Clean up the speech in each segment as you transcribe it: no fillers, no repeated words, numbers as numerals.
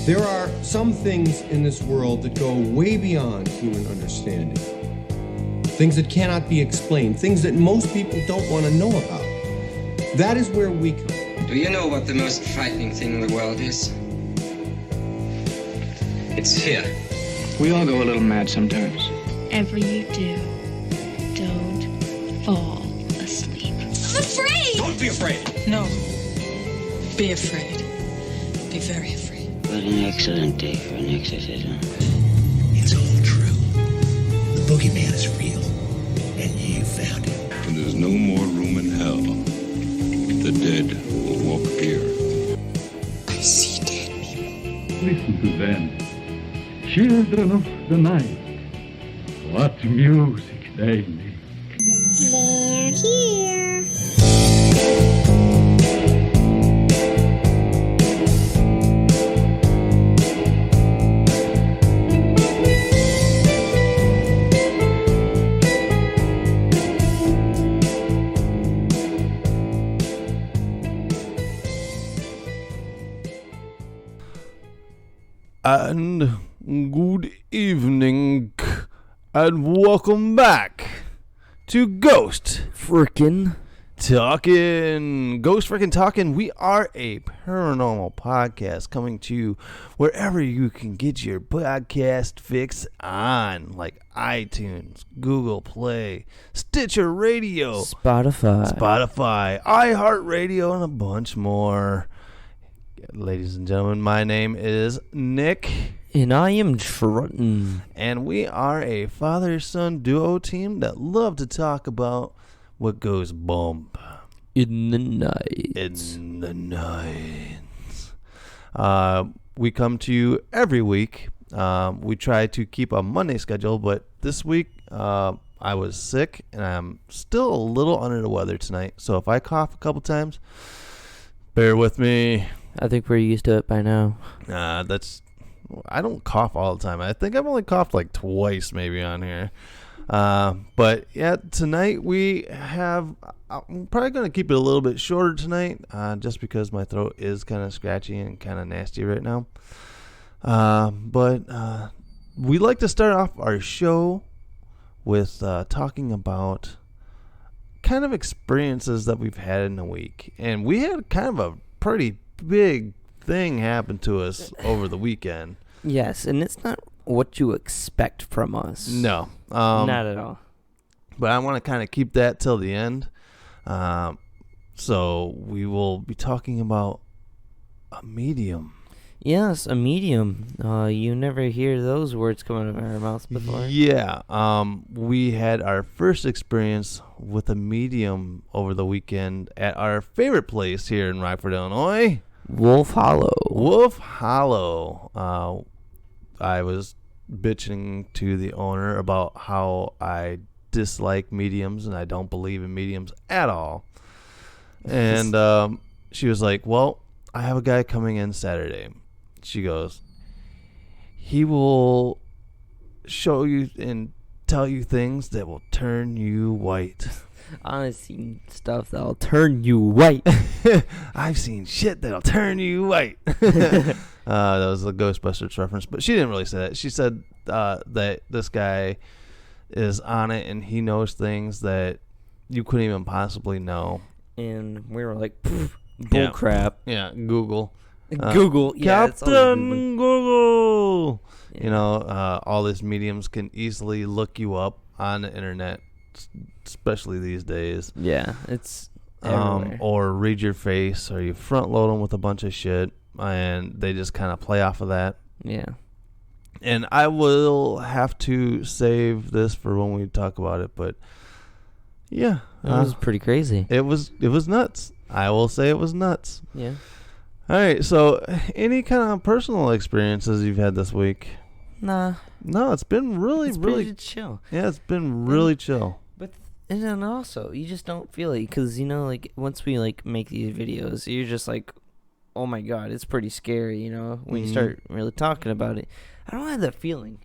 There are some things in this world that go way beyond human understanding. Things that cannot be explained, things that most people don't want to know about. That is where we come. Do you know what the most frightening thing in the world is? It's fear. We all go a little mad sometimes. Whatever you do, don't fall asleep. I'm afraid! Don't be afraid! No. Be afraid. Be very afraid. What an excellent day for an exorcism. It's all true. The boogeyman is real, and you found him. When there's no more room in hell, the dead will walk here. I see dead people. Listen to them, children of the night. What music they make. They're here. And good evening, and welcome back to Ghost Frickin' Talkin'. Ghost Frickin' Talkin'. We are a paranormal podcast coming to you wherever you can get your podcast fix on, like iTunes, Google Play, Stitcher Radio, Spotify, iHeartRadio, and a bunch more. Ladies and gentlemen, my name is Nick. And I am Trutton. And we are a father-son duo team that love to talk about what goes bump in the night. We come to you every week. We try to keep a Monday schedule, but this week I was sick, and I'm still a little under the weather tonight. So if I cough a couple times, bear with me. I think we're used to it by now. I don't cough all the time. I think I've only coughed like twice maybe on here. But yeah, tonight I'm probably going to keep it a little bit shorter tonight, just because my throat is kind of scratchy and kind of nasty right now. But we like to start off our show with talking about kind of experiences that we've had in a week. And we had kind of a pretty big thing happen to us over the weekend. Yes, and it's not what you expect from us. No. Not at all. But I want to kind of keep that till the end. So we will be talking about a medium. Yes, a medium. You never hear those words coming out of our mouths before. Yeah. We had our first experience with a medium over the weekend at our favorite place here in Rockford, Illinois. Wolf Hollow. I was bitching to the owner about how I dislike mediums and I don't believe in mediums at all. And she was like, well, I have a guy coming in Saturday. She goes, he will show you and tell you things that will turn you white. I've seen stuff that'll turn you white. I've seen shit that'll turn you white. That was the Ghostbusters reference, but she didn't really say that. She said that this guy is on it and he knows things that you couldn't even possibly know. And we were like, bull crap. Yeah, Google. Google. Yeah, Captain Google. Yeah. You know, all these mediums can easily look you up on the internet, especially these days. Yeah, it's everywhere. Or read your face, or you front load them with a bunch of shit, and they just kind of play off of that. Yeah. And I will have to save this for when we talk about it, but yeah, it was pretty crazy. It was nuts. I will say it was nuts. Yeah. All right. So, any kind of personal experiences you've had this week? Nah. No, it's been really chill. Yeah, it's been really chill. But and then also, you just don't feel it because, you know, like once we like make these videos, you're just like, oh my god, it's pretty scary, you know, when you start really talking about it. I don't have that feeling.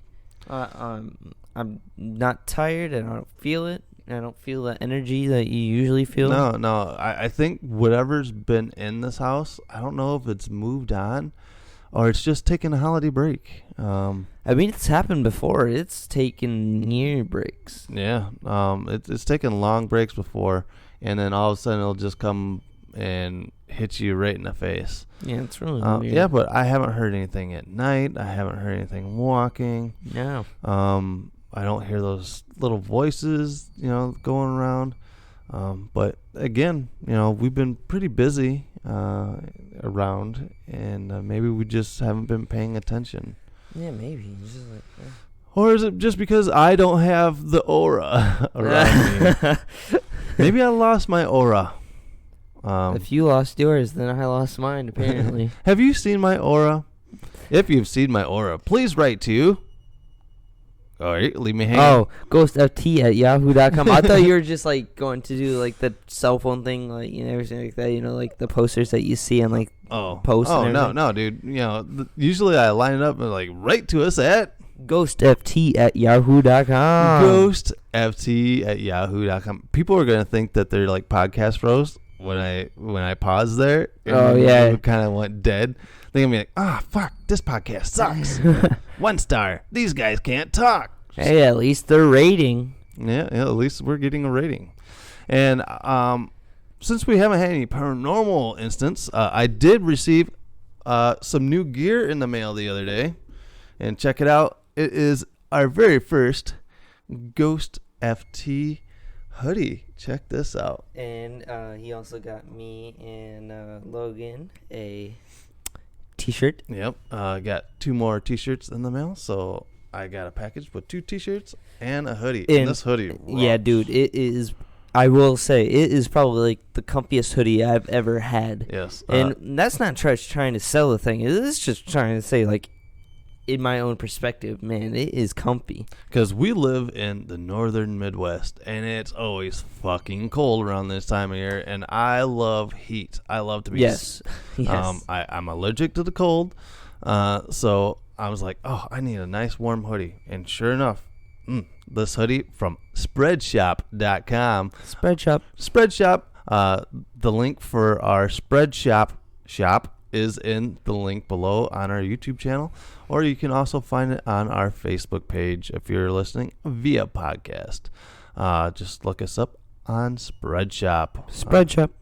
I'm not tired, and I don't feel it. I don't feel that energy that you usually feel. No. I think whatever's been in this house, I don't know if it's moved on or it's just taking a holiday break. I mean, it's happened before. It's taken year breaks. Yeah, it's taken long breaks before, and then all of a sudden it'll just come and hit you right in the face. Yeah, it's really weird. Yeah, but I haven't heard anything at night. I haven't heard anything walking. No. I don't hear those little voices, going around. But again, we've been pretty busy around, and maybe we just haven't been paying attention. Yeah, maybe. It's just like, Or is it just because I don't have the aura around me? Maybe I lost my aura. If you lost yours, then I lost mine, apparently. Have you seen my aura? If you've seen my aura, please write to. All right, leave me hanging. Oh, ghostft@yahoo.com. I thought you were just like going to do like the cell phone thing, like everything like that. Like the posters that you see on like posts. Oh, and no, dude. Usually I line it up and like write to us at ghostft@yahoo.com. Ghostft@yahoo.com. People are gonna think that they're like podcast pros when I pause there. Oh yeah, it kind of went dead. They're gonna be like, fuck, this podcast sucks. 1 star. These guys can't talk. Hey, at least they're rating. Yeah, at least we're getting a rating. And since we haven't had any paranormal instance, I did receive some new gear in the mail the other day. And check it out. It is our very first Ghost FT hoodie. Check this out. And he also got me and Logan a t-shirt. Yep. Got 2 more t-shirts in the mail, so I got a package with 2 t-shirts and a hoodie. And this hoodie rocks. Yeah, dude, it is. I will say it is probably like the comfiest hoodie I've ever had. Yes. And that's not trying to sell the thing. It's just trying to say, like, in my own perspective, man, it is comfy. Because we live in the northern Midwest, and it's always fucking cold around this time of year, and I love heat. I love to be... Yes. Yes. I'm allergic to the cold, so I was like, I need a nice warm hoodie. And sure enough, this hoodie from Spreadshop.com. Spreadshop. The link for our Spreadshop shop is in the link below on our YouTube channel, or you can also find it on our Facebook page if you're listening via podcast. Just look us up on Spreadshop.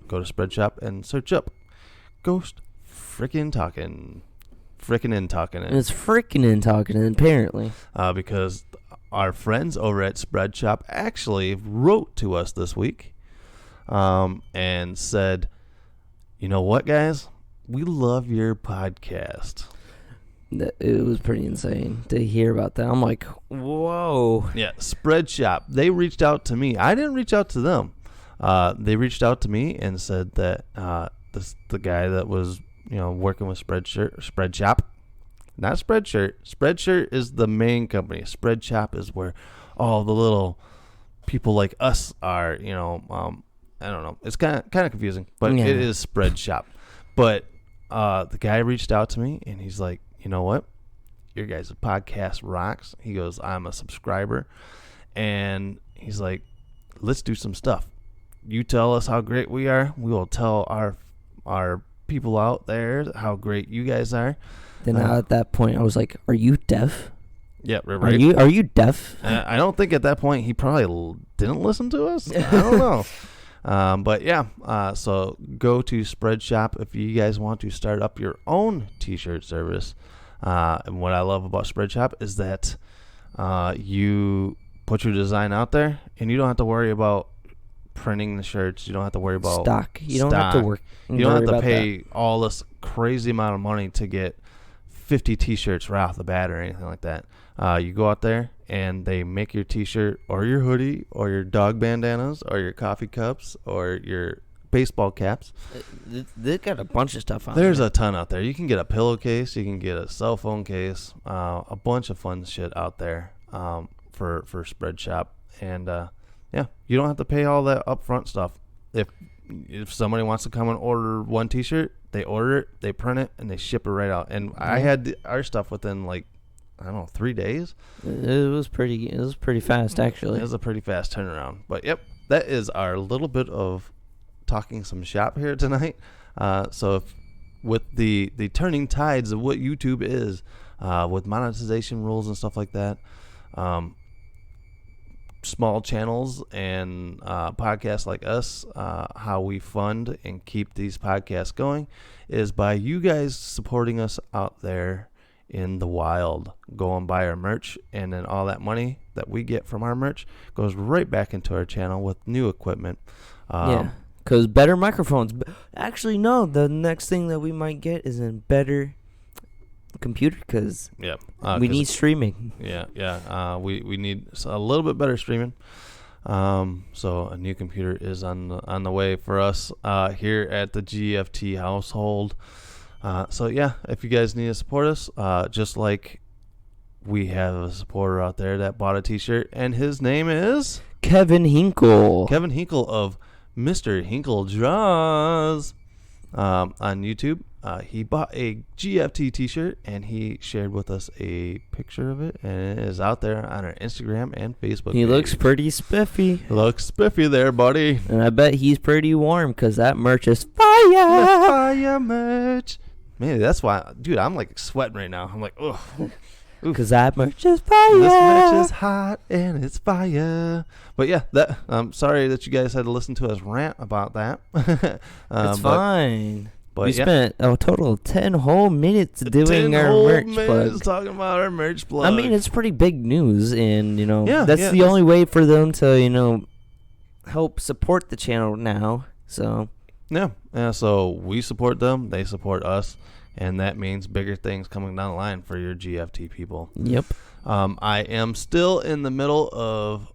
Go to Spreadshop and search up Ghost Frickin' Talkin'. Frickin' in Talkin' It. It's frickin' in Talkin' It, apparently. Because our friends over at Spreadshop actually wrote to us this week and said, you know what, guys? We love your podcast. It was pretty insane to hear about that. I'm like, whoa. Yeah, Spreadshop. They reached out to me. I didn't reach out to them. They reached out to me and said that the guy that was working with Spreadshop, not Spreadshirt. Spreadshirt is the main company. Spreadshop is where all the little people like us are. I don't know. It's kind of confusing, but it is Spreadshop. But the guy reached out to me, and he's like, you know what? Your guys' podcast rocks. He goes, I'm a subscriber. And he's like, let's do some stuff. You tell us how great we are. We will tell our people out there how great you guys are. Then at that point, I was like, are you deaf? Yeah, right. Are you deaf? I don't think at that point he probably didn't listen to us. I don't know. But yeah, so go to Spreadshop if you guys want to start up your own t-shirt service. And what I love about Spreadshop is that you put your design out there, and you don't have to worry about printing the shirts. You don't have to worry about stock. You don't have to work. You don't have to pay all this crazy amount of money to get 50 t-shirts right off the bat or anything like that. You go out there, and they make your t-shirt or your hoodie or your dog bandanas or your coffee cups or your baseball caps. They've got a bunch of stuff on there. There's a ton out there. You can get a pillowcase. You can get a cell phone case. A bunch of fun shit out there for Spreadshop. And, yeah, you don't have to pay all that upfront stuff. If somebody wants to come and order one t-shirt, they order it, they print it, and they ship it right out. And I had our stuff within, like, I don't know, 3 days. It was pretty fast, actually. It was a pretty fast turnaround. But yep, that is our little bit of talking some shop here tonight. So if with the turning tides of what YouTube is, with monetization rules and stuff like that. Small channels and podcasts like us, how we fund and keep these podcasts going is by you guys supporting us out there in the wild. Go and buy our merch, and then all that money that we get from our merch goes right back into our channel with new equipment. Because better microphones. Actually, no, the next thing that we might get is a better computer, because we need streaming. We need a little bit better streaming. So a new computer is on the way for us here at the GFT household. So if you guys need to support us, just like we have a supporter out there that bought a t-shirt, and his name is Kevin Hinkle. Kevin Hinkle of Mr. Hinkle Draws on YouTube. He bought a GFT t-shirt, and he shared with us a picture of it, and it is out there on our Instagram and Facebook He page. looks pretty spiffy. Looks spiffy there, buddy. And I bet he's pretty warm, because that merch is fire. Fire merch. Man, that's why, dude, I'm like sweating right now. I'm like, ugh. Because that merch is fire. This merch is hot and it's fire. But yeah, I'm sorry that you guys had to listen to us rant about that. It's fine. But we spent a total of 10 whole minutes doing our merch plug. Talking about our merch plug. I mean, it's pretty big news, and that's the that's only way for them to help support the channel now. So so we support them, they support us, and that means bigger things coming down the line for your GFT people. Yep. I am still in the middle of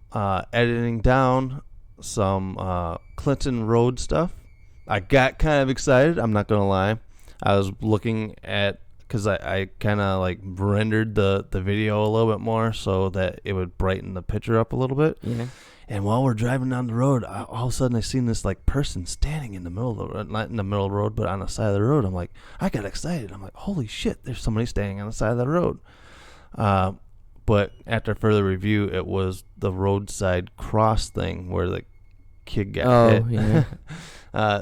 editing down some Clinton Road stuff. I got kind of excited, I'm not going to lie. I was looking at, because I kind of like rendered the video a little bit more so that it would brighten the picture up a little bit. Yeah. And while we're driving down the road, all of a sudden I seen this like person standing in the middle of the road, not in the middle of the road, but on the side of the road. I'm like, I got excited. I'm like, holy shit, there's somebody standing on the side of the road. But after further review, it was the roadside cross thing where the kid got hit. Yeah.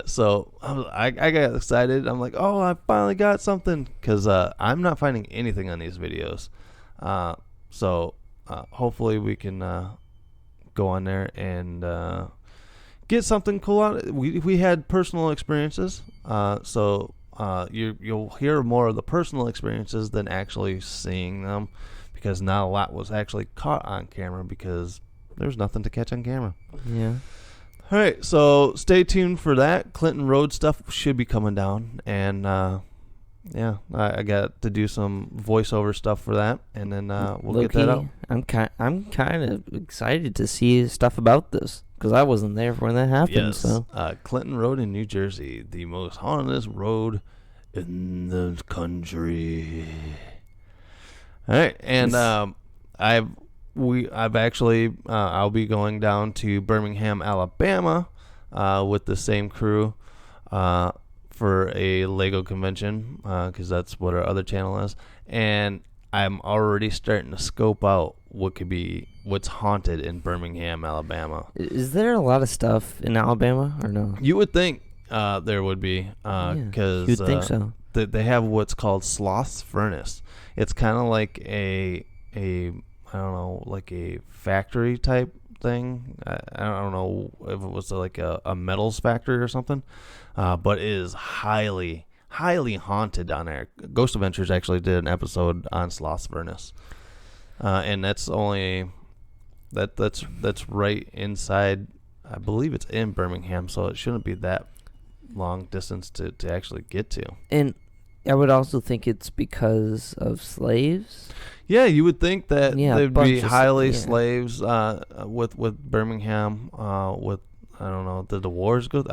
So I got excited. I'm like, oh, I finally got something, because I'm not finding anything on these videos. So hopefully we can go on there and get something cool out. We had personal experiences, so you'll hear more of the personal experiences than actually seeing them, because not a lot was actually caught on camera because there's nothing to catch on camera. Yeah. All right, so stay tuned for that. Clinton Road stuff should be coming down, and I got to do some voiceover stuff for that, and then we'll get that out. I'm kind of excited to see stuff about this, because I wasn't there when that happened. Yes, So Clinton Road in New Jersey, the most haunted road in the country. All right, and I've actually I'll be going down to Birmingham, Alabama, with the same crew for a Lego convention, because that's what our other channel is, and I'm already starting to scope out what's haunted in Birmingham, Alabama. is there a lot of stuff in Alabama or no? You would think there would be, because you'd think so. They have what's called Sloth's Furnace. It's kind of like a I don't know, like a factory type thing. I don't know if it was like a metals factory or something, but it is highly haunted down there. Ghost Adventures actually did an episode on Sloth's Furnace, and that's only that's right inside. I believe it's in Birmingham, so it shouldn't be that long distance to actually get to. And I would also think it's because of slaves. Yeah, you would think that there'd be highly slaves with Birmingham. With I don't know, did the wars go?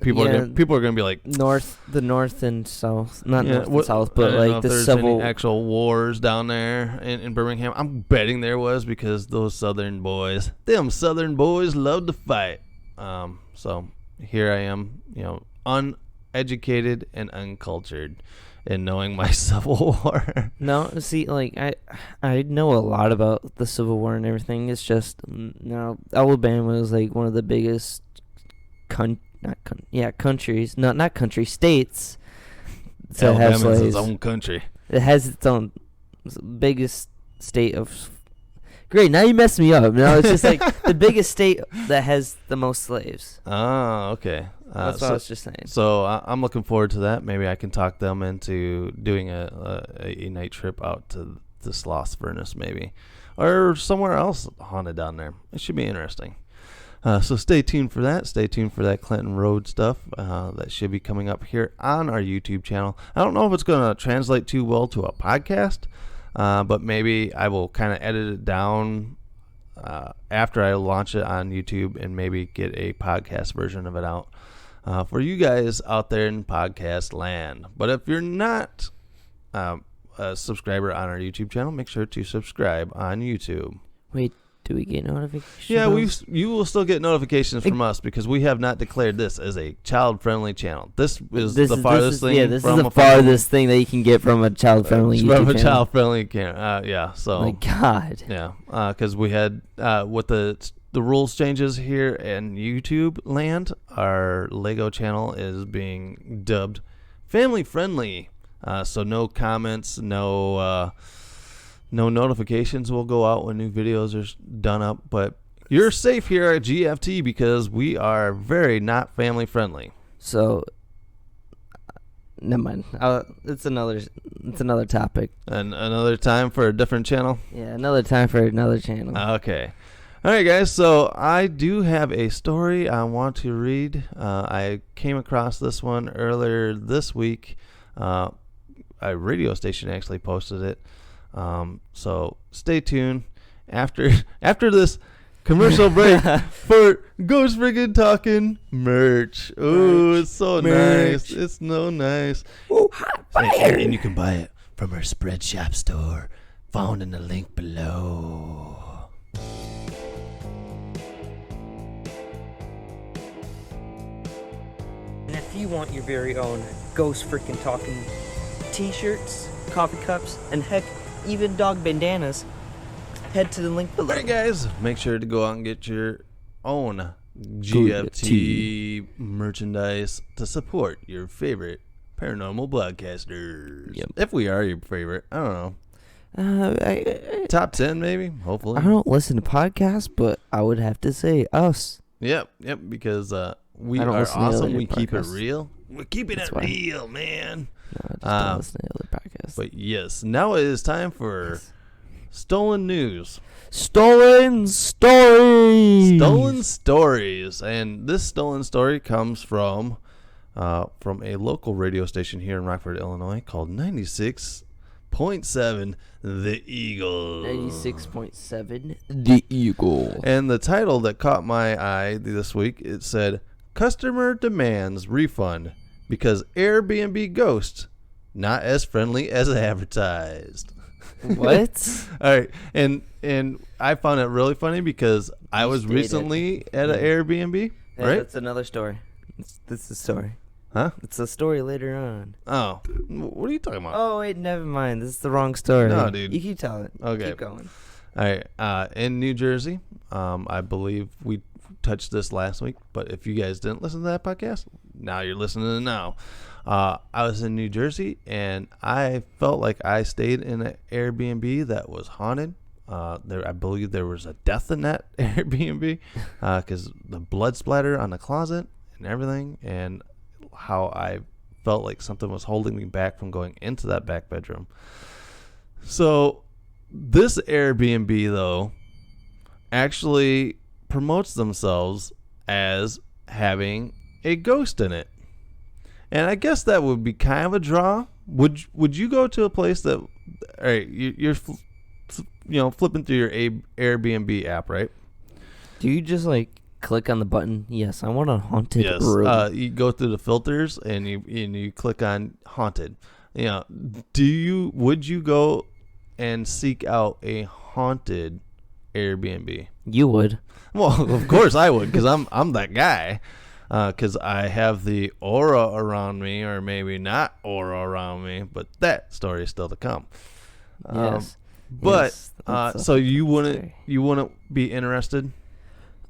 People are gonna be like the north and south, not north and south, but like the civil actual wars down there in Birmingham. I'm betting there was, because those southern boys love to fight. So here I am, uneducated and uncultured in knowing my Civil War. No, see, like I know a lot about the Civil War and everything. It's just Alabama is like one of the biggest states to have Alabama's slaves. its own country. It has its own biggest state of. Great, now you messed me up. No, it's just like the biggest state that has the most slaves. Oh, okay. That's what I was just saying. So I'm looking forward to that. Maybe I can talk them into doing a night trip out to the Sloth Furnace, maybe, or somewhere else haunted down there. It should be interesting. So stay tuned for that. Stay tuned for that Clinton Road stuff. That should be coming up here on our YouTube channel. I don't know if it's going to translate too well to a podcast, but maybe I will kind of edit it down after I launch it on YouTube and maybe get a podcast version of it out for you guys out there in podcast land. But if you're not a subscriber on our YouTube channel, make sure to subscribe on YouTube. Wait, do we get notifications? Yeah, you will still get notifications from us because we have not declared this as a child-friendly channel. This is the farthest thing. Yeah, this is the farthest thing that you can get from a child-friendly YouTube from a channel. child-friendly channel. Yeah, so. My God. Yeah, because we had with the rules changes here in YouTube land, our Lego channel is being dubbed family-friendly. So no comments, no notifications will go out when new videos are done up, but you're safe here at GFT because we are very not family friendly. So, never mind. It's another topic. And another time for a different channel? Yeah, another time for another channel. Okay. All right, guys. So I do have a story I want to read. I came across this one earlier this week. A radio station actually posted it. So stay tuned after this commercial break for Ghost Friggin' Talking merch. Oh, it's so nice. It's so nice. Ooh, hot fire. And you can buy it from our Spread Shop store, found in the link below. And if you want your very own Ghost Freaking Talking t-shirts, coffee cups, and heck, even dog bandanas, head to the link below. Alright, guys, make sure to go out and get your own GFT merchandise to support your favorite paranormal broadcasters. Yep. If we are your favorite, I don't know. Top 10 maybe, hopefully. I don't listen to podcasts, but I would have to say us. Yep, because we I don't are listen to awesome. other We keep it podcasts. real. We're keeping That's it why. real, man. No, I just don't listen to other podcasts. But yes, now it is time for Stolen News. Stolen stories. Stolen stories. And this stolen story comes from a local radio station here in Rockford, Illinois called 96.7 The Eagle. 96.7 The Eagle. And the title that caught my eye this week, it said, "Customer demands refund because Airbnb ghost not as friendly as advertised." What? All right, and I found it really funny because I was recently at an Airbnb, Yeah, right? That's another story. This is a story. Huh? It's a story later on. Oh, what are you talking about? Oh wait, never mind. This is the wrong story. No, dude. You keep telling it. Okay. Keep going. All right, in New Jersey, I believe we touched this last week, but if you guys didn't listen to that podcast, now you're listening to it now. I was in New Jersey, and I felt like I stayed in an Airbnb that was haunted. I believe there was a death in that Airbnb because the blood splatter on the closet and everything, and how I felt like something was holding me back from going into that back bedroom. So this Airbnb, though, actually promotes themselves as having a ghost in it. And I guess that would be kind of a draw. Would you go to a place that, all right, you're flipping through your Airbnb app, right? Do you just like click on the button? Yes, I want a haunted Yes. room. You go through the filters and you click on haunted. Would you go and seek out a haunted Airbnb? You would. Well, of course I would, because I'm that guy. Because I have the aura around me, or maybe not aura around me, but that story is still to come. Yes. But Yes, so you wouldn't be interested?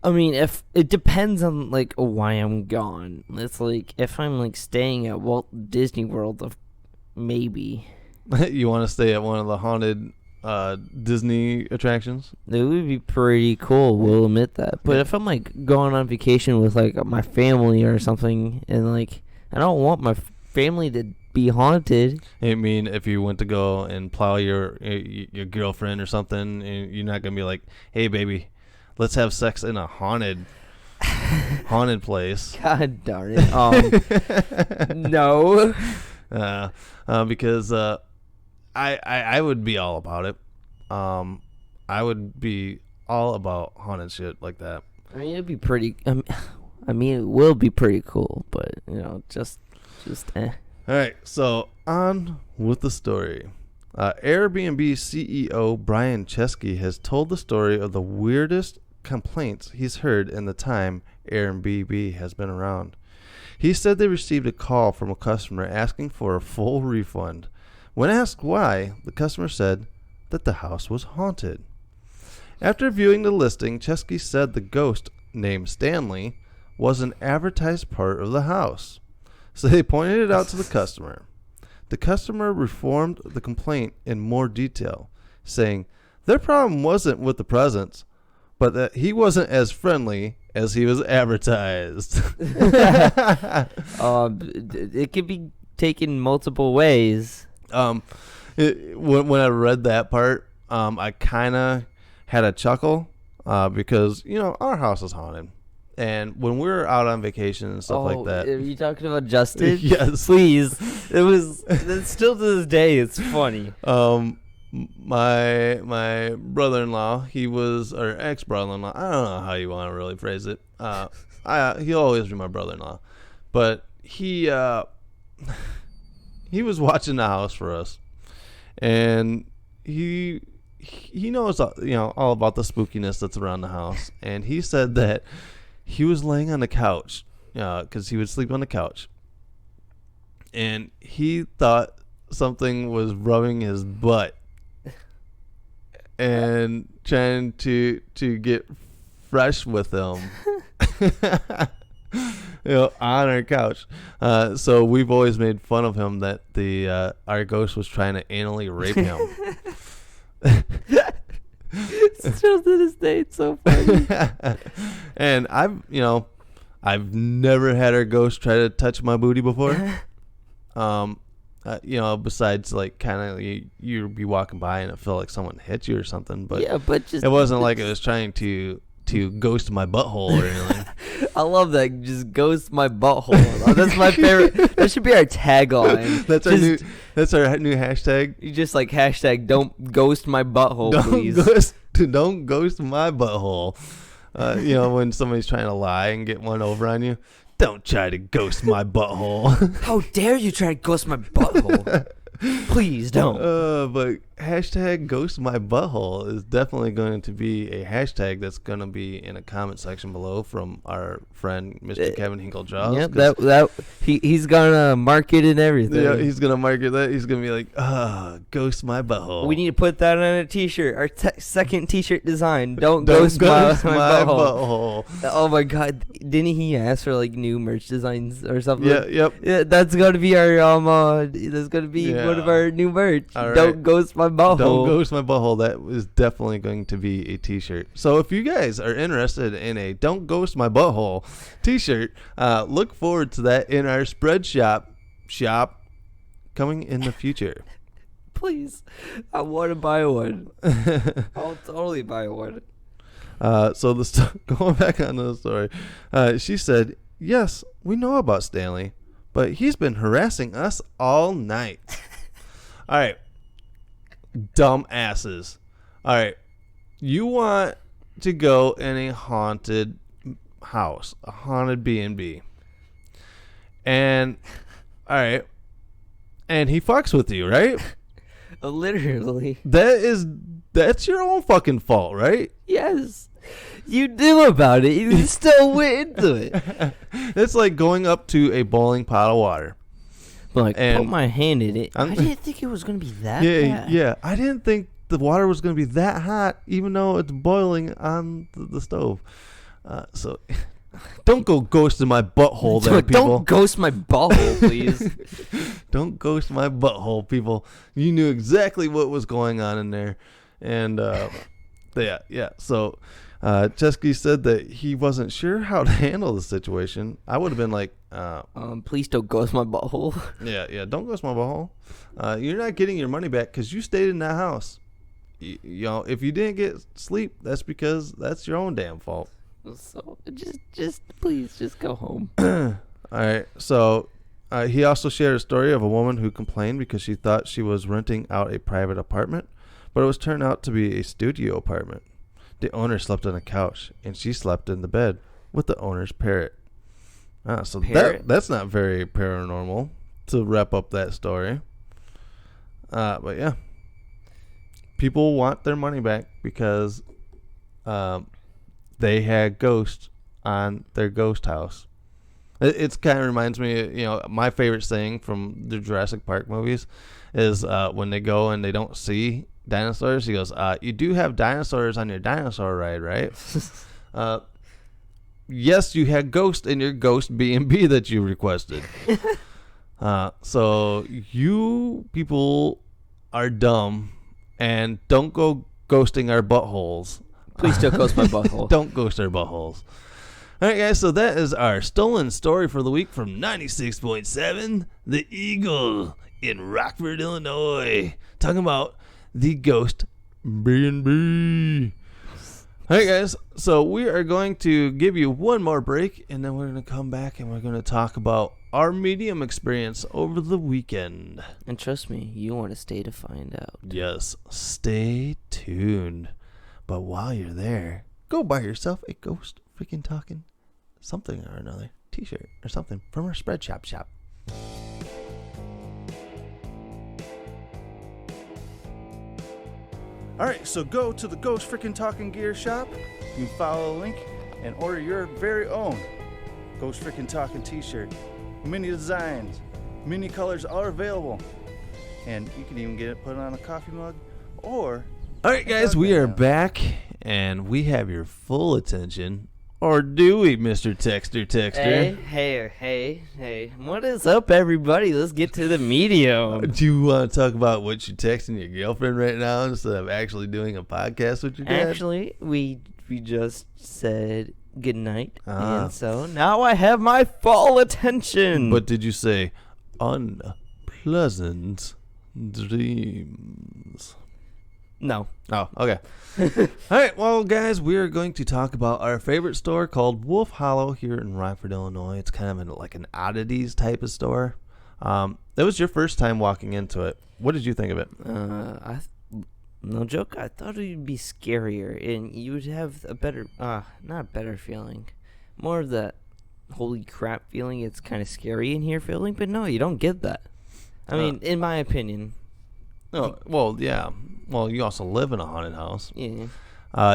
I mean, if it depends on like why I'm gone. It's like if I'm like staying at Walt Disney World, maybe. You want to stay at one of the haunted Disney attractions? It would be pretty cool. We'll admit that. But if I'm like going on vacation with like my family or something, and like I don't want my family to be haunted. I mean, if you went to go and plow your girlfriend or something, you're not gonna be like, "Hey, baby, let's have sex in a haunted place." God darn it! No. Because I would be all about it. I would be all about haunted shit like that. I mean, it'd be pretty. I mean, it will be pretty cool, but just. All right, so on with the story. Airbnb CEO Brian Chesky has told the story of the weirdest complaints he's heard in the time Airbnb has been around. He said they received a call from a customer asking for a full refund. When asked why, the customer said that the house was haunted. After viewing the listing, Chesky said the ghost, named Stanley, was an advertised part of the house. So they pointed it out to the customer. The customer reformed the complaint in more detail, saying their problem wasn't with the presence, but that he wasn't as friendly as he was advertised. It could be taken multiple ways. When I read that part, I kind of had a chuckle because our house is haunted, and when we were out on vacation and stuff like that. Are you talking about Justin? Yes, please. It's still to this day. It's funny. My brother-in-law, he was, or ex-brother-in-law, I don't know how you want to really phrase it. He'll always be my brother-in-law, but he was watching the house for us, and he knows all about the spookiness that's around the house, and he said that he was laying on the couch because he would sleep on the couch, and he thought something was rubbing his butt and trying to get fresh with him. On our couch. So we've always made fun of him that our ghost was trying to anally rape him. Still to this day, it's so funny. And I've never had our ghost try to touch my booty before. Besides like kind of you'd be walking by and it felt like someone hit you or something, but it wasn't like it was trying to ghost my butthole or anything. I love that. Just ghost my butthole. That's my favorite. That should be our tagline. That's our new hashtag. You just like hashtag don't ghost my butthole, please. Don't ghost my butthole. When somebody's trying to lie and get one over on you, don't try to ghost my butthole. How dare you try to ghost my butthole? Please don't. But hashtag ghost my butthole is definitely going to be a hashtag that's going to be in a comment section below from our friend Mr. Kevin Hinkle-Jaws. Yeah, he's gonna mark it and everything. Yeah, he's gonna market that. He's gonna be like, ghost my butthole. We need to put that on a t-shirt. Our second t-shirt design. Don't ghost my butthole. Oh my god, didn't he ask for like new merch designs or something? Yeah, yep. Yeah, that's gonna be our that's gonna be one of our new merch. All Don't right. ghost my butthole. Don't ghost my butthole. That is definitely going to be a t-shirt. So if you guys are interested in a Don't Ghost My Butthole t-shirt, look forward to that in our spread shop coming in the future. Please, I want to buy one. I'll totally buy one. So going back on the story, she said, "Yes, we know about Stanley, but he's been harassing us all night." All right. Dumb asses. All right. You want to go in a haunted house, a haunted B&B. And, all right. And he fucks with you, right? Literally. That's your own fucking fault, right? Yes. You knew about it. You still went into it. It's like going up to a boiling pot of water. Like, put my hand in it. I didn't think it was going to be that bad. Yeah, I didn't think the water was going to be that hot, even though it's boiling on the stove. So Don't go ghosting my butthole there, people. Don't ghost my butthole, please. Don't ghost my butthole, people. You knew exactly what was going on in there. And, yeah. So, Chesky said that he wasn't sure how to handle the situation. I would have been like, please don't ghost my butthole. Yeah, don't ghost my butthole. You're not getting your money back because you stayed in that house. You know, if you didn't get sleep, that's because that's your own damn fault. So just please just go home. All right. So he also shared a story of a woman who complained because she thought she was renting out a private apartment, but it was turned out to be a studio apartment. The owner slept on a couch, and she slept in the bed with the owner's parrot. So that's not very paranormal to wrap up that story. But yeah, people want their money back because they had ghosts on their ghost house. It's kind of reminds me, my favorite thing from the Jurassic Park movies is when they go and they don't see dinosaurs. He goes, you do have dinosaurs on your dinosaur ride, right? Yes, you had ghosts in your ghost B&B that you requested. So you people are dumb and don't go ghosting our buttholes. Please don't ghost my butthole. Don't ghost our buttholes. All right, guys, so that is our stolen story for the week from 96.7 The Eagle in Rockford, Illinois. Talking about the ghost B&B. All right, guys, so we are going to give you one more break, and then we're going to come back and we're going to talk about our medium experience over the weekend. And trust me, you want to stay to find out. Yes, stay tuned. But while you're there, go buy yourself a Ghost Freaking Talking something or another t-shirt or something from our Spread Shop. All right, so go to the Ghost Freaking Talking Gear shop. You can follow the link and order your very own Ghost Freaking Talking t-shirt. Many designs, many colors are available. And you can even get it put on a coffee mug or... All right, guys, we are back, and we have your full attention. Or do we, Mr. Texter? Hey. What is up, everybody? Let's get to the medium. Do you want to talk about what you're texting your girlfriend right now instead of actually doing a podcast with your dad? Actually, we just said goodnight, and so now I have my full attention. But did you say unpleasant dreams? No. Oh, okay. All right, well, guys, we are going to talk about our favorite store called Wolf Hollow here in Rockford, Illinois. It's kind of like an oddities type of store. That was your first time walking into it. What did you think of it? No joke, I thought it would be scarier, and you would have a better, not a better feeling, more of that holy crap feeling. It's kind of scary in here feeling, but no, you don't get that. I mean, in my opinion. Oh, well, yeah. Well, you also live in a haunted house. Yeah.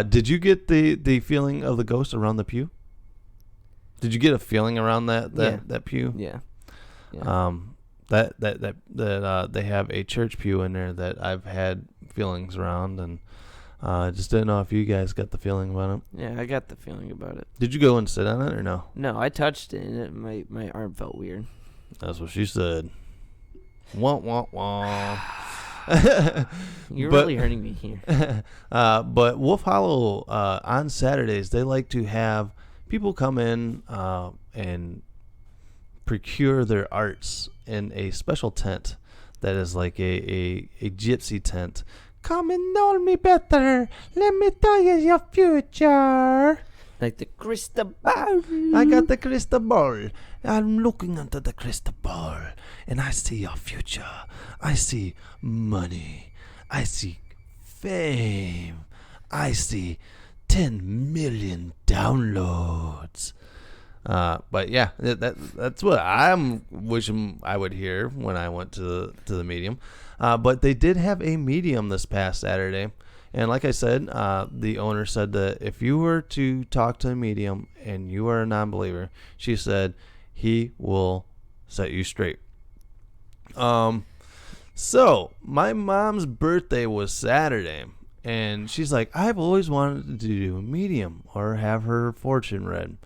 Did you get the feeling of the ghost around the pew? Did you get a feeling around that pew? Yeah. That they have a church pew in there that I've had feelings around, and I just didn't know if you guys got the feeling about it. Yeah, I got the feeling about it. Did you go and sit on it or no? No, I touched it, and my arm felt weird. That's what she said. Wah, wah, wah. You're really hurting me here. But Wolf Hollow, on Saturdays, they like to have people come in and procure their arts in a special tent that is like a gypsy tent. Come and know me better. Let me tell you your future. Like the crystal ball. I got the crystal ball. I'm looking into the crystal ball, and I see your future. I see money. I see fame. I see 10 million downloads. But yeah, that's what I'm wishing I would hear when I went to the medium. But they did have a medium this past Saturday. And like I said, the owner said that if you were to talk to a medium and you are a non-believer, she said he will set you straight. So my mom's birthday was Saturday, and she's like, I've always wanted to do a medium or have her fortune read.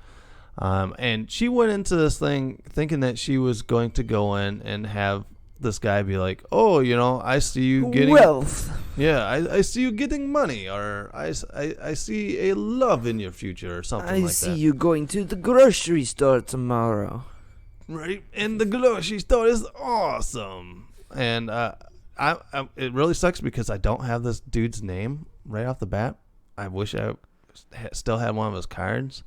And she went into this thing thinking that she was going to go in and have this guy be like, oh, I see you getting wealth. Yeah, I see you getting money, or I see a love in your future, or something like that. I see you going to the grocery store tomorrow. Right, and the grocery store is awesome. And it really sucks because I don't have this dude's name right off the bat. I wish I still had one of his cards.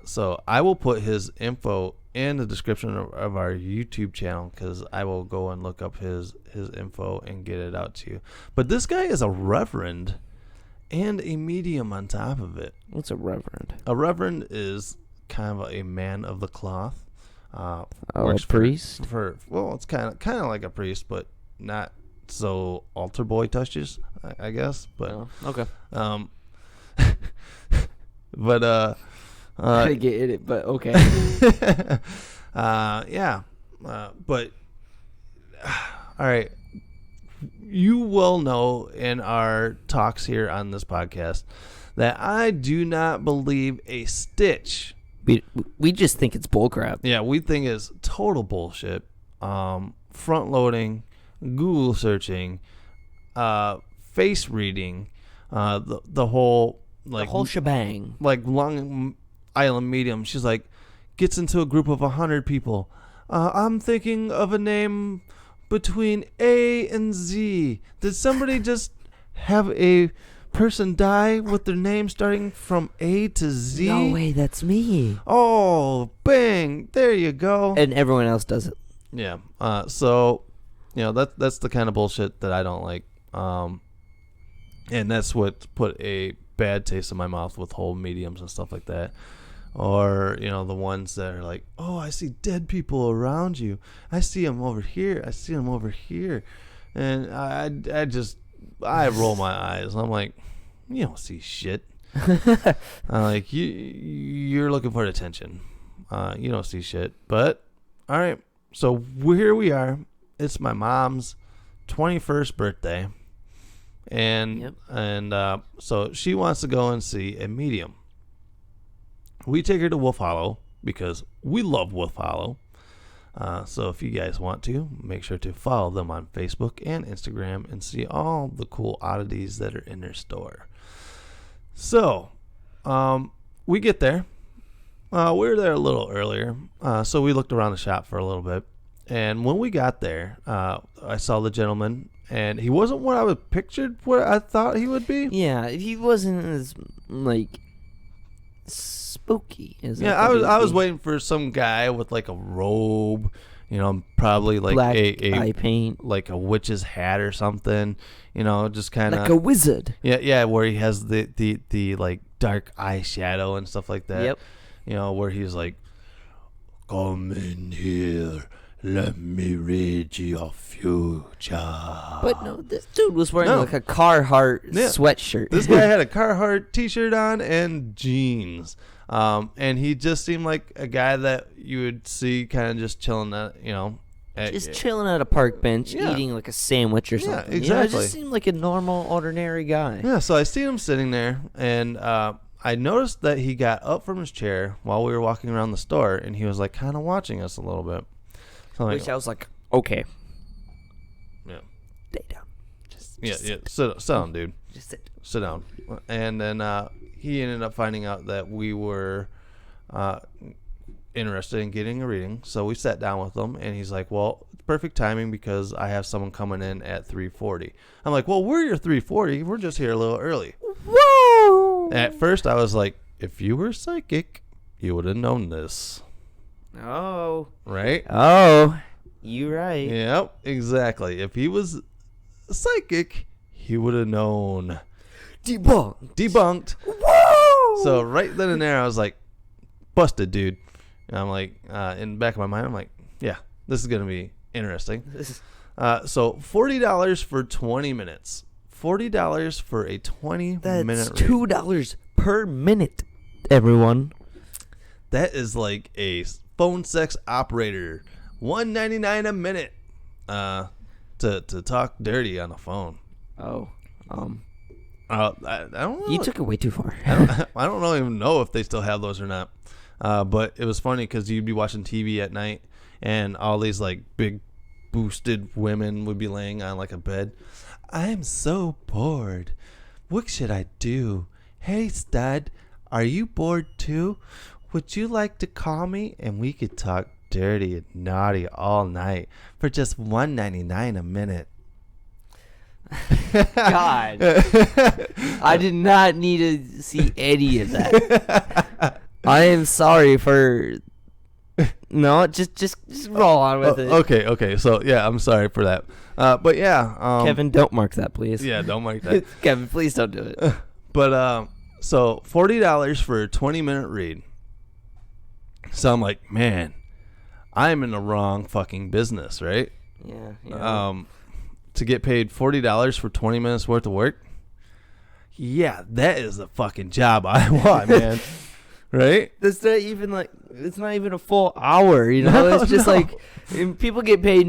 So I will put his info in the description of our YouTube channel, because I will go and look up his info and get it out to you. But this guy is a reverend and a medium on top of it. What's a reverend? A reverend is kind of a man of the cloth. A priest? Well, it's kind of like a priest, but not so altar boy touches, I guess. But okay. But I get it, but okay. Yeah. But all right. You will know in our talks here on this podcast that I do not believe a stitch. We just think it's bullcrap. Yeah, we think it's total bullshit. Front loading, Google searching, face reading, the whole shebang. Like Long Island medium. She's like, gets into a group of 100 people. I'm thinking of a name between A and Z. Did somebody just have a person die with their name starting from A to Z? No way, that's me. Oh, bang! There you go. And everyone else does it. Yeah. So, that's the kind of bullshit that I don't like. And that's what put a bad taste in my mouth with whole mediums and stuff like that. Or, the ones that are like, oh, I see dead people around you. I see them over here. I see them over here. And I roll my eyes. I'm like, you don't see shit. I'm like, you're looking for attention. You don't see shit. But, all right. So here we are. It's my mom's 21st birthday. And so she wants to go and see a medium. We take her to Wolf Hollow because we love Wolf Hollow. So if you guys want to, make sure to follow them on Facebook and Instagram and see all the cool oddities that are in their store. So we get there. We were there a little earlier. So we looked around the shop for a little bit. And when we got there, I saw the gentleman. And he wasn't what I was pictured what I thought he would be. Yeah, he wasn't as, spooky as I was waiting for some guy with a robe, probably black eye paint, like a witch's hat or something, just kind of like a wizard. Yeah, where he has the dark eyeshadow and stuff like that. Yep. Where he's like, come in here, let me read your future. But no, this dude was wearing a Carhartt sweatshirt. This guy had a Carhartt t-shirt on and jeans. And he just seemed like a guy that you would see kind of just chilling at, chilling at a park bench, eating like a sandwich or something. Yeah, exactly. It just seemed like a normal, ordinary guy. Yeah, so I see him sitting there, and I noticed that he got up from his chair while we were walking around the store, and he was kind of watching us a little bit. So which I was like, okay. Yeah. Stay down. Just sit down, dude. Just sit down. And then he ended up finding out that we were interested in getting a reading. So we sat down with him, and he's like, well, it's perfect timing because I have someone coming in at 3:40. I'm like, well, we're your 3:40. We're just here a little early. Whoa! At first, I was like, if you were psychic, you would have known this. Oh. Right? Oh. You right. Yep, exactly. If he was psychic, he would have known. Debunked. Whoa! So right then and there, I was like, busted, dude. And I'm like, in the back of my mind, I'm like, yeah, this is going to be interesting. So $40 for 20 minutes. $40 for a 20-minute That's read. $2 per minute, everyone. That is like a phone sex operator. $1.99 a minute to talk dirty on the phone. Oh. I don't know. You took it way too far. I don't even know if they still have those or not. But it was funny because you'd be watching TV at night, and all these like big boosted women would be laying on like a bed. I'm so bored. What should I do? Hey, stud, are you bored too? Would you like to call me and we could talk dirty and naughty all night for just $1.99 a minute? God, I did not need to see any of that. I am sorry for. No, just roll on with it. Okay. So yeah, I'm sorry for that. But yeah, Kevin, don't mark that, please. Yeah, don't mark that. Kevin, please don't do it. But so $40 for a 20-minute read. So I'm like, man, I'm in the wrong fucking business, right? Yeah. To get paid $40 for 20 minutes worth of work. Yeah, that is the fucking job I want, man. Right? It's not even like it's not even a full hour, you know. No, it's just no. like people get paid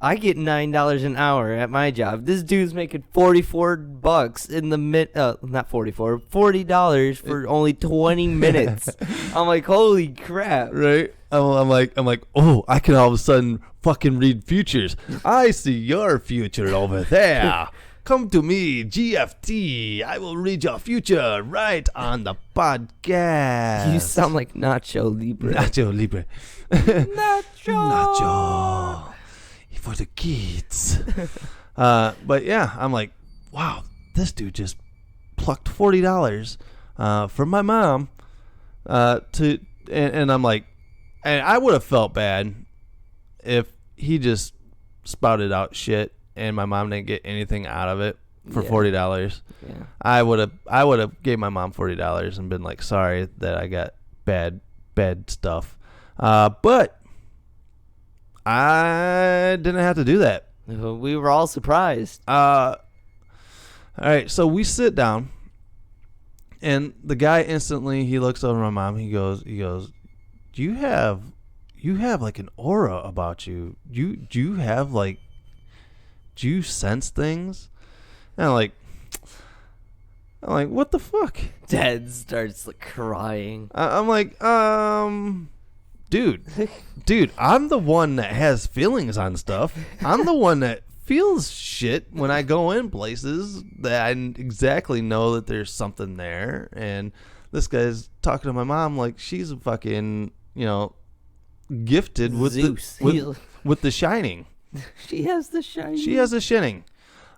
I get $9 an hour at my job. This dude's making $44 in the not $40 for only 20 minutes. I'm like, holy crap! Right? I'm like, oh, I can all of a sudden fucking read futures. I see your future over there. Come to me, GFT. I will read your future right on the podcast. You sound like Nacho Libre. Nacho Libre. Nacho. For the kids. But yeah, I'm like, wow, this dude just plucked $40 from my mom and I'm like, and I would have felt bad if he just spouted out shit and my mom didn't get anything out of it for $40. Yeah. I would have gave my mom $40 and been like, sorry that I got bad stuff. But I didn't have to do that. We were all surprised. All right, so we sit down, and the guy instantly, he looks over at my mom. He goes, you have like an aura about you. Do you sense things? And I'm like, what the fuck? Dad starts like crying. I'm like, dude, I'm the one that has feelings on stuff. I'm the one that feels shit when I go in places that I exactly know that there's something there. And this guy's talking to my mom like she's fucking, gifted with Zeus. with the shining. She has the shining. She has a shining.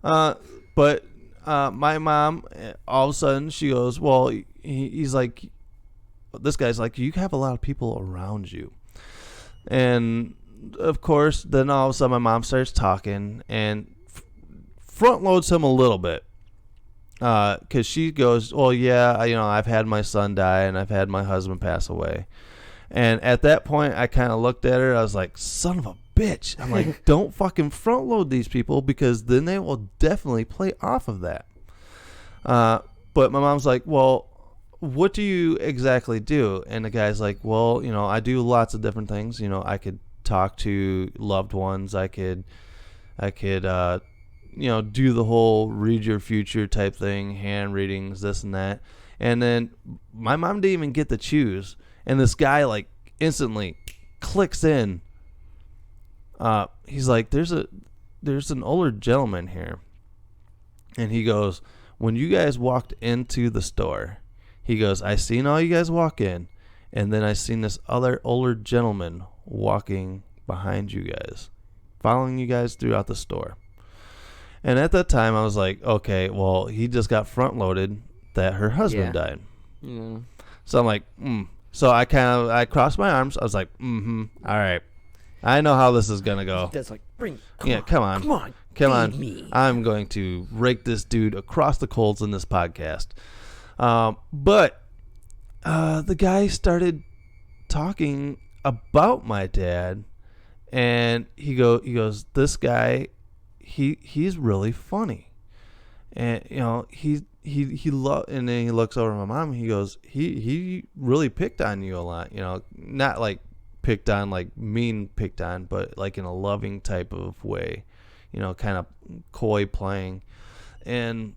But my mom, all of a sudden, she goes, well, he's like, this guy's like, you have a lot of people around you. And, of course, then all of a sudden my mom starts talking and front loads him a little bit. Because she goes, well, yeah, I've had my son die and I've had my husband pass away. And at that point, I kind of looked at her. I was like, son of a bitch. I'm like, don't fucking front load these people because then they will definitely play off of that. But my mom's like, well, what do you exactly do? And the guy's like, well, I do lots of different things. I could talk to loved ones. I could do the whole read your future type thing, hand readings, this and that. And then my mom didn't even get to choose. And this guy like instantly clicks in. He's like, there's an older gentleman here. And he goes, when you guys walked into the store, he goes, I seen all you guys walk in, and then I seen this other older gentleman walking behind you guys, following you guys throughout the store. And at that time, I was like, okay, well, he just got front loaded that her husband died. Yeah. So I'm like, So I crossed my arms. I was like, all right. I know how this is going to go. That's like, come on. Me. I'm going to rake this dude across the coals in this podcast. But the guy started talking about my dad, and he goes, this guy, he's really funny. And, and then he looks over at my mom and he goes, he really picked on you a lot, not like picked on, like mean picked on, but like in a loving type of way, kind of coy playing. And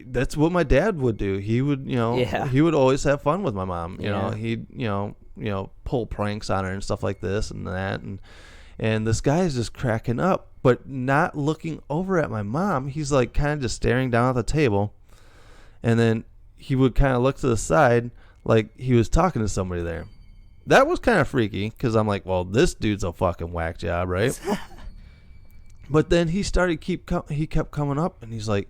that's what my dad would do. He would, he would always have fun with my mom. You know, he'd, pull pranks on her and stuff like this and that. And this guy is just cracking up, but not looking over at my mom. He's like kind of just staring down at the table. And then he would kind of look to the side like he was talking to somebody there. That was kind of freaky because I'm like, well, this dude's a fucking whack job, right? But then he kept coming up, and he's like,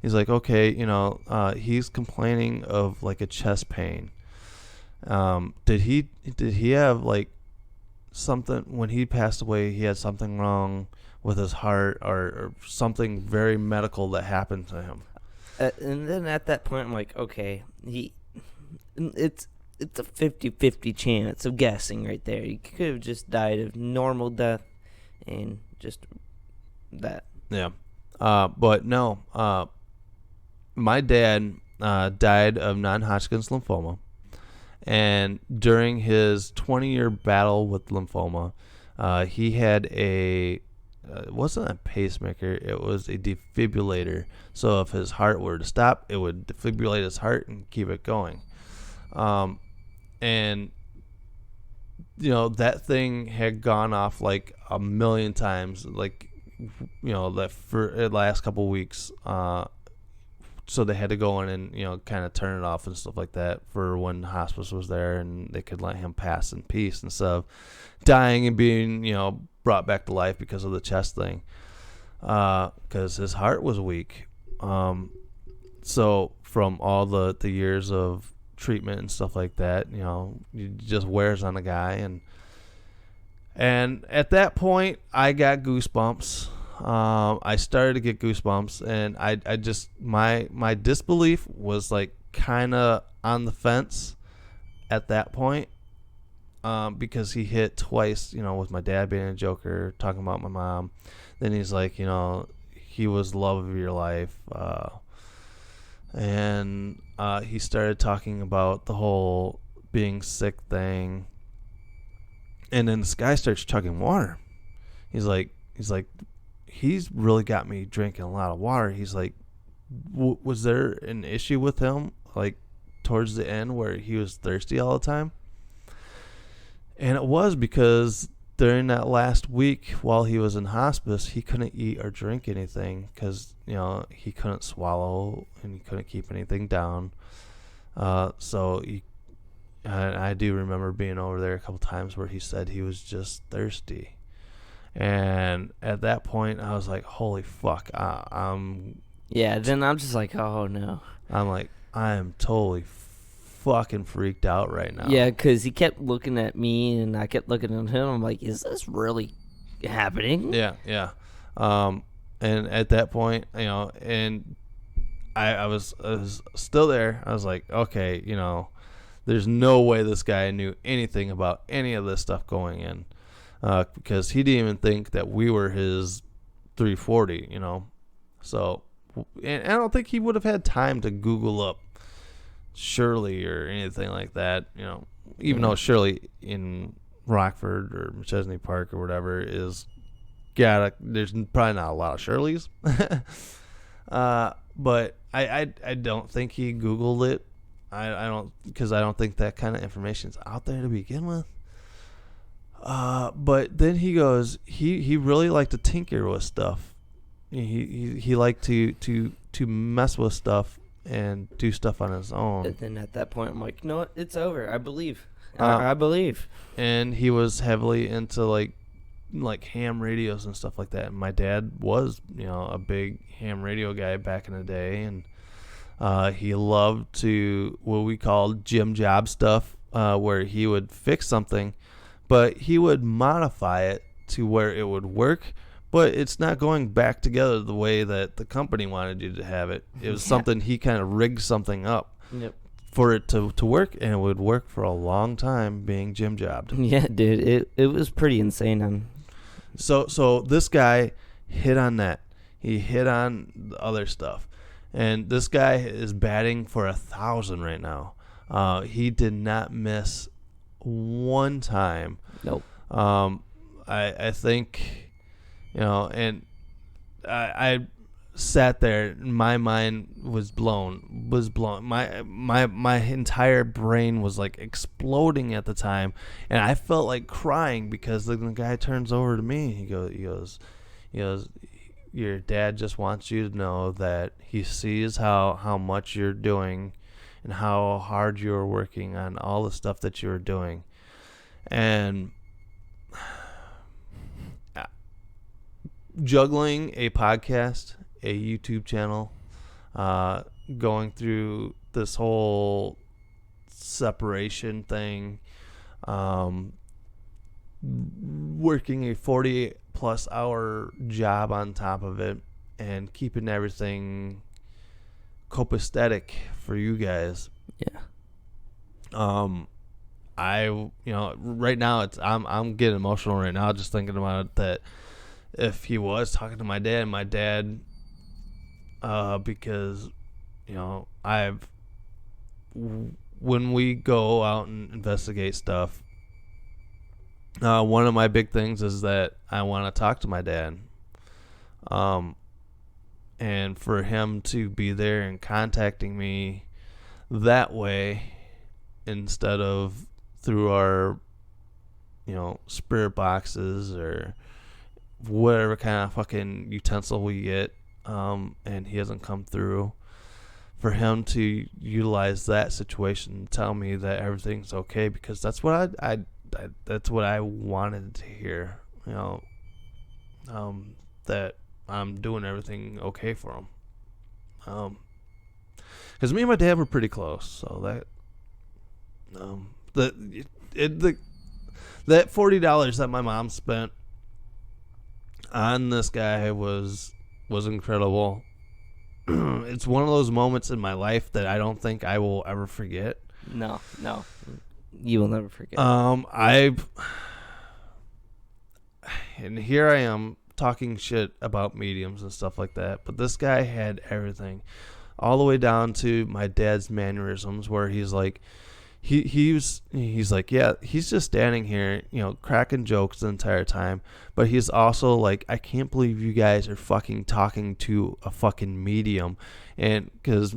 okay, he's complaining of like a chest pain. Did he have like something when he passed away? He had something wrong with his heart or something very medical that happened to him. And then at that point, I'm like, okay, it's a 50-50 chance of guessing right there. He could have just died of normal death and just that. Yeah. But no. My dad died of non-Hodgkin's lymphoma. And during his 20-year battle with lymphoma, he had it wasn't a pacemaker, it was a defibrillator. So if his heart were to stop, it would defibrillate his heart and keep it going. And that thing had gone off like a million times, like that for the last couple of weeks. So they had to go in and kind of turn it off and stuff like that for when hospice was there, and they could let him pass in peace instead of dying and being brought back to life because of the chest thing, because his heart was weak. So from all the years of treatment and stuff like that, it just wears on the guy, and at that point I got goosebumps. I started to get goosebumps, and I just my disbelief was like kind of on the fence at that point, because he hit twice, with my dad being a joker, talking about my mom. Then he's like, he was the love of your life, and he started talking about the whole being sick thing, and then this guy starts chugging water. He's like. He's really got me drinking a lot of water. He's like, was there an issue with him, like, towards the end where he was thirsty all the time? And it was because during that last week while he was in hospice, he couldn't eat or drink anything because, he couldn't swallow and he couldn't keep anything down. So I do remember being over there a couple times where he said he was just thirsty. And at that point, I was like, holy fuck. Yeah, then I'm just like, oh, no. I'm like, I am totally fucking freaked out right now. Yeah, because he kept looking at me, and I kept looking at him. I'm like, is this really happening? Yeah. And at that point, and I was still there. I was like, okay, there's no way this guy knew anything about any of this stuff going in. Because he didn't even think that we were his 340, So, and I don't think he would have had time to Google up Shirley or anything like that, even though Shirley in Rockford or McChesney Park or whatever there's probably not a lot of Shirleys. But I don't think he Googled it. I don't think that kind of information's out there to begin with. But then he goes, he really liked to tinker with stuff. He liked to mess with stuff and do stuff on his own. And then at that point, I'm like, no, it's over. I believe. I believe. And he was heavily into like ham radios and stuff like that. And my dad was, a big ham radio guy back in the day, and he loved to what we called Jim Job stuff, where he would fix something. But he would modify it to where it would work, but it's not going back together the way that the company wanted you to have it. It was something he kind of rigged something up for it to work, and it would work for a long time being Jim Jobbed. Yeah, dude, it was pretty insane. So this guy hit on that. He hit on the other stuff. And this guy is batting for 1,000 right now. He did not miss one time. Nope. I think, and I sat there, and my mind was blown. My entire brain was like exploding at the time, and I felt like crying because the guy turns over to me. He goes, your dad just wants you to know that he sees how much you're doing and how hard you're working on all the stuff that you're doing. And juggling a podcast, a YouTube channel, going through this whole separation thing, working a 40-plus hour job on top of it, and keeping everything copacetic for you guys. Yeah. Right now I'm getting emotional right now just thinking about it, that if he was talking to my dad, because, when we go out and investigate stuff, one of my big things is that I want to talk to my dad. And for him to be there and contacting me that way instead of through our, spirit boxes or whatever kind of fucking utensil we get, and he hasn't come through, for him to utilize that situation to tell me that everything's okay, because that's what that's what I wanted to hear, that I'm doing everything okay for him. Because me and my dad were pretty close, so that that $40 that my mom spent on this guy was incredible. It's one of those moments in my life that I don't think I will ever forget. No, you will never forget. And here I am talking shit about mediums and stuff like that, but this guy had everything, all the way down to my dad's mannerisms, where he's like, he's like, yeah, he's just standing here, cracking jokes the entire time, but he's also like, I can't believe you guys are fucking talking to a fucking medium. And because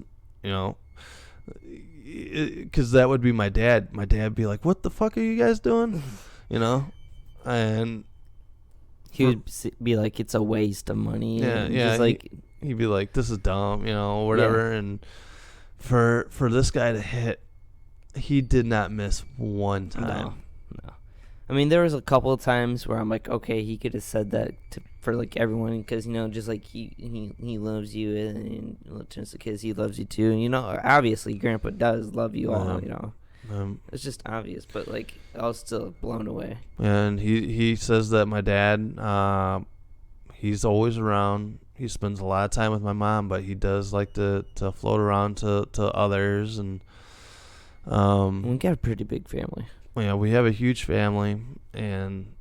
that would be my dad. My dad would be like, what the fuck are you guys doing? And he would be like, it's a waste of money. Yeah. He'd be like, this is dumb, whatever. Yeah. And for this guy to hit, he did not miss one time. No. I mean, there was a couple of times where I'm like, okay, he could have said that for like everyone, because just like he loves you, and just because he loves you too, and obviously Grandpa does love you all. It's just obvious, but like I was still blown away. And he says that my dad, he's always around. He spends a lot of time with my mom, but he does like to float around to others. And we got a pretty big family. Yeah, we have a huge family, and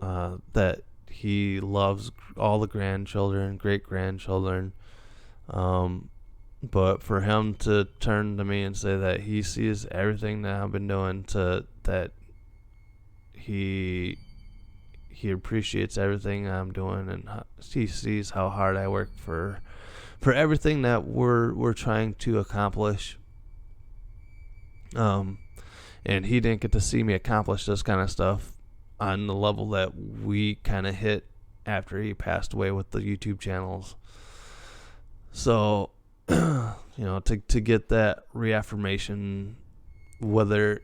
that he loves all the grandchildren, great-grandchildren. But for him to turn to me and say that he sees everything that I've been doing, that he appreciates everything I'm doing, and he sees how hard I work for everything that we're trying to accomplish. And he didn't get to see me accomplish this kind of stuff on the level that we kind of hit after he passed away with the YouTube channels. So, to get that reaffirmation, whether,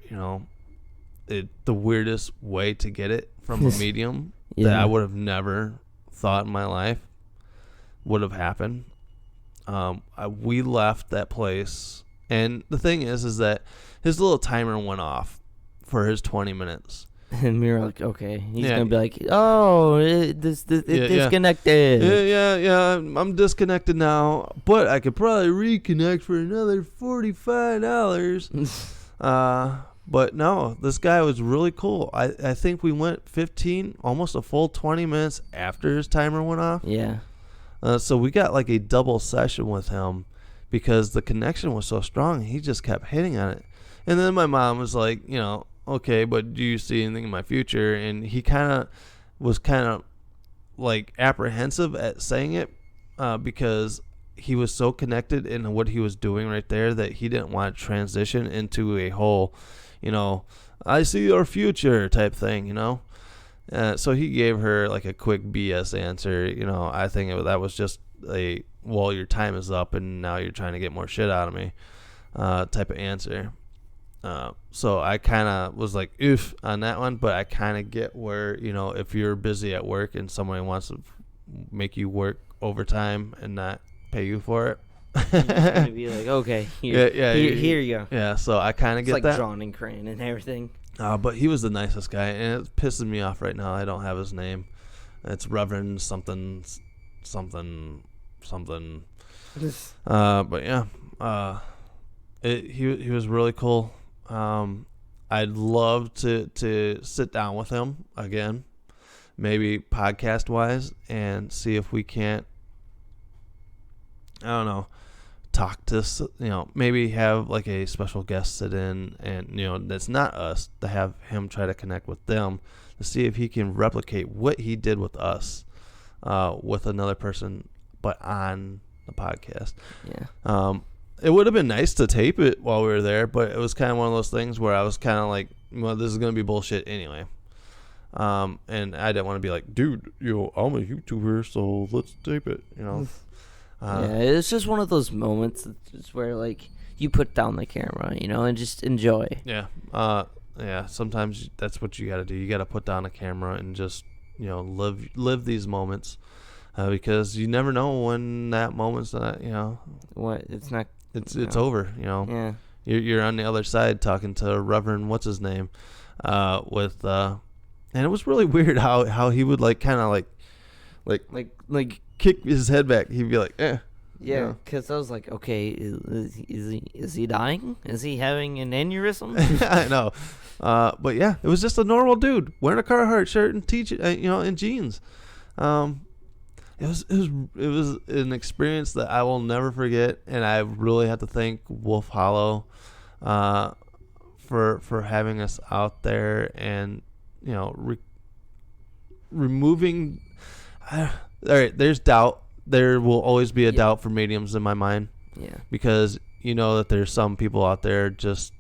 the weirdest way to get it from a medium that I would have never thought in my life would have happened. We left that place, and the thing is that his little timer went off for his 20 minutes. And we were like, okay. He's going to be like, oh, it disconnected. Yeah, I'm disconnected now, but I could probably reconnect for another $45. But no, this guy was really cool. I think we went 15, almost a full 20 minutes after his timer went off. Yeah. So we got like a double session with him because the connection was so strong. He just kept hitting on it. And then my mom was like, okay, but do you see anything in my future? And he was kind of like apprehensive at saying it because he was so connected in what he was doing right there that he didn't want to transition into a whole, I see your future type thing, so he gave her like a quick BS answer. I think that was just your time is up and now you're trying to get more shit out of me type of answer. So I kind of was like, oof on that one, but I kind of get where, if you're busy at work and somebody wants to make you work overtime and not pay you for it. You're be like, okay, here you go. Yeah, so I kind of get like that. John and Crane and everything. But he was the nicest guy, and it pisses me off right now. I don't have his name. It's Reverend something. But yeah, he was really cool. I'd love to sit down with him again, maybe podcast wise, and see if we can't, I don't know, talk to, maybe have like a special guest sit in and, that's not us, to have him try to connect with them to see if he can replicate what he did with us, with another person, but on the podcast. Yeah. It would have been nice to tape it while we were there, but it was kind of one of those things where I was kind of like, well, this is going to be bullshit anyway. And I didn't want to be like, dude, I'm a YouTuber, so let's tape it, Yeah, it's just one of those moments where, like, you put down the camera, and just enjoy. Yeah. Yeah, sometimes that's what you got to do. You got to put down a camera and just, live these moments. Because you never know when that moment's not, What? It's not... It's over, Yeah. You're on the other side talking to Reverend what's his name, with and it was really weird how he would like kind of like kick his head back. He'd be like, eh. Yeah, because I was like, okay, is he dying? Is he having an aneurysm? I know, but yeah, it was just a normal dude wearing a Carhartt shirt and and jeans. It was an experience that I will never forget, and I really have to thank Wolf Hollow for having us out there and removing. All right, there's doubt. There will always be a doubt for mediums in my mind. Yeah. Because that there's some people out there just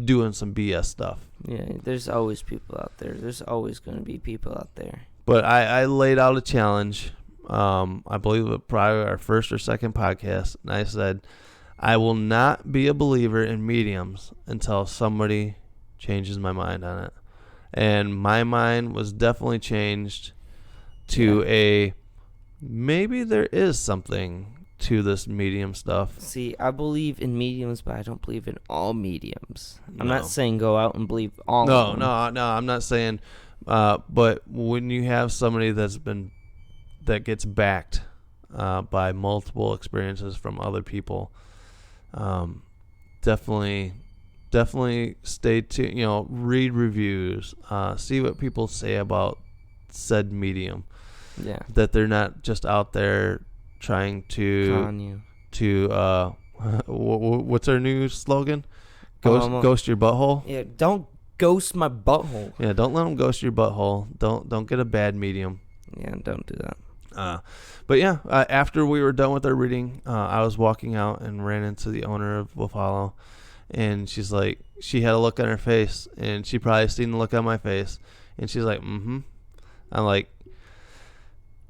doing some BS stuff. Yeah, there's always people out there. There's always going to be people out there. But I laid out a challenge. I believe it probably our first or second podcast, and I said, I will not be a believer in mediums until somebody changes my mind on it. And my mind was definitely changed to maybe there is something to this medium stuff. See, I believe in mediums, but I don't believe in all mediums. I'm not saying go out and believe all of them. No, I'm not saying, but when you have somebody that gets backed by multiple experiences from other people, definitely stay tuned. Read reviews, see what people say about said medium. Yeah, that they're not just out there trying to con you. What's our new slogan? Ghost your butthole. Yeah, don't ghost my butthole. Yeah, don't let them ghost your butthole. Don't get a bad medium. Yeah, don't do that. But yeah, after we were done with our reading, I was walking out and ran into the owner of Wolf Hollow, and she's like, she had a look on her face, and she probably seen the look on my face, and she's like, mm-hmm. I'm like,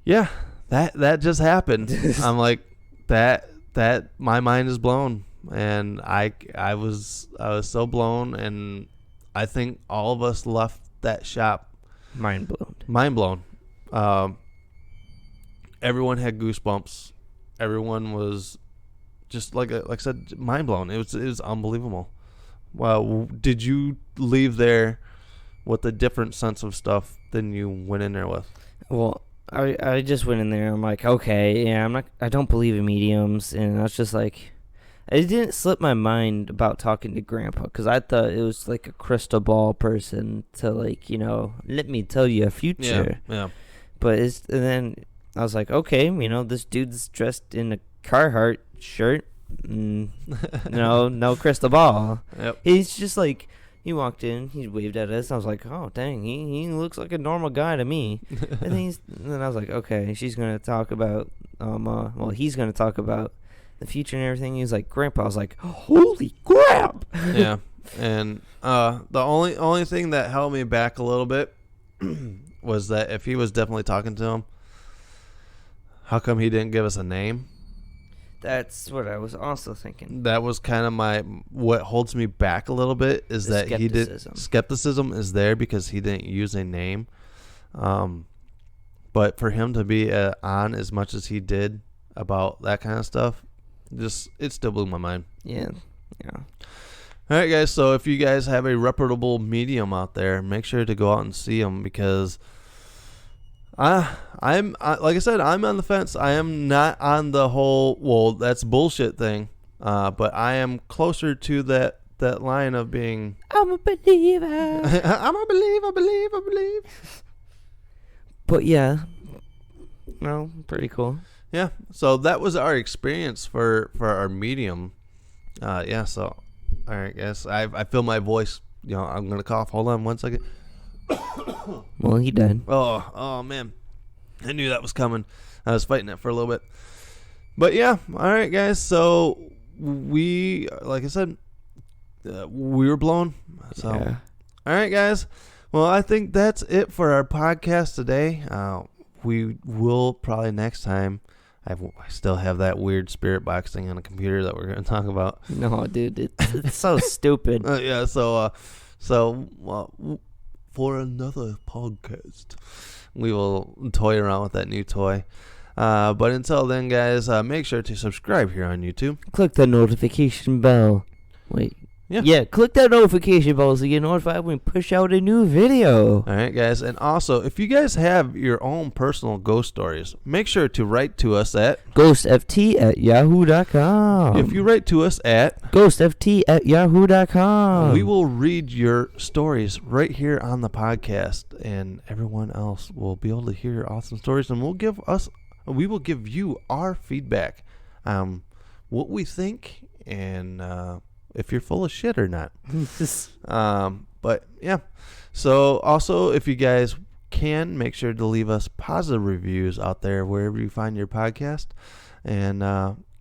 yeah, that just happened. I'm like, that my mind is blown, and I was so blown, and I think all of us left that shop mind blown. Everyone had goosebumps. Everyone was just like I said, mind blown. It was unbelievable. Wow, did you leave there with a different sense of stuff than you went in there with? Well, I just went in there. I'm like, okay, yeah, I don't believe in mediums, and I was just like, it didn't slip my mind about talking to Grandpa, because I thought it was like a crystal ball person to let me tell you a future. Yeah. But and then I was like, okay, this dude's dressed in a Carhartt shirt. No crystal ball. Yep. He's just like, He walked in, he waved at us. I was like, oh, dang, he looks like a normal guy to me. And then I was like, okay, she's going to talk about, he's going to talk about the future and everything. He was like, Grandpa. I was like, holy crap. Yeah. And the only thing that held me back a little bit was that if he was definitely talking to him, how come he didn't give us a name? That's what I was also thinking. That was kind of what holds me back a little bit is The that skepticism is there because he didn't use a name. But for him to be on as much as he did about that kind of stuff, it still blew my mind. Yeah. All right, guys. So if you guys have a reputable medium out there, make sure to go out and see them because I'm like I said, I'm on the fence. I am not on the whole, well, that's bullshit thing. But I am closer to that line of being, I'm a believer. I'm a believer. But yeah, no, pretty cool. Yeah. So that was our experience for our medium. Yeah. So, all right, guys. I feel my voice. I'm gonna cough. Hold on 1 second. Well, he died. Oh man, I knew that was coming. I was fighting it for a little bit, but yeah. All right, guys. So like I said, we were blown. So, yeah. All right, guys. Well, I think that's it for our podcast today. We will probably next time. I still have that weird spirit box thing on the computer that we're going to talk about. No, dude, it's so stupid. Yeah. So for another podcast, we will toy around with that new toy. But until then, guys, make sure to subscribe here on YouTube. Click the notification bell. Wait. Yeah, click that notification bell so you get notified when we push out a new video. All right, guys. And also, if you guys have your own personal ghost stories, make sure to write to us at ghostft@yahoo.com. If you write to us at ghostft@yahoo.com, we will read your stories right here on the podcast, and everyone else will be able to hear your awesome stories, and we will give you our feedback, what we think, and if you're full of shit or not. But yeah. So also, if you guys can, make sure to leave us positive reviews out there wherever you find your podcast, and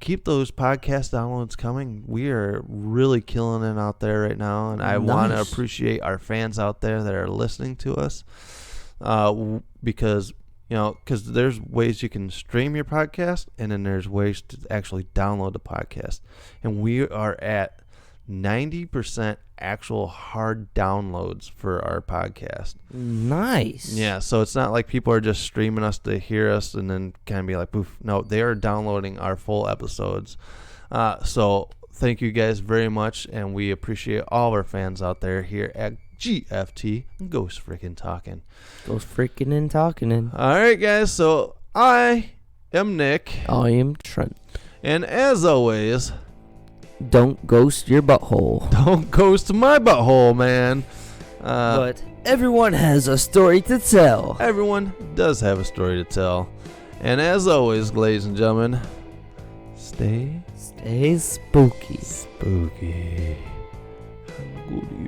keep those podcast downloads coming. We are really killing it out there right now, and I want to appreciate our fans out there that are listening to us, because there's ways you can stream your podcast, and then there's ways to actually download the podcast, and we are at 90% actual hard downloads for our podcast. Nice. Yeah, so it's not like people are just streaming us to hear us and then kind of be like, poof. No, they are downloading our full episodes. So thank you guys very much, and we appreciate all our fans out there here at GFT Ghost Frickin' Talking. Ghost Frickin' and Talking. All right, guys, so I am Nick. I am Trent. And as always, don't ghost your butthole. Don't ghost my butthole, man. But everyone has a story to tell. Everyone does have a story to tell. And as always, ladies and gentlemen, stay spooky. Spooky. Have a good evening.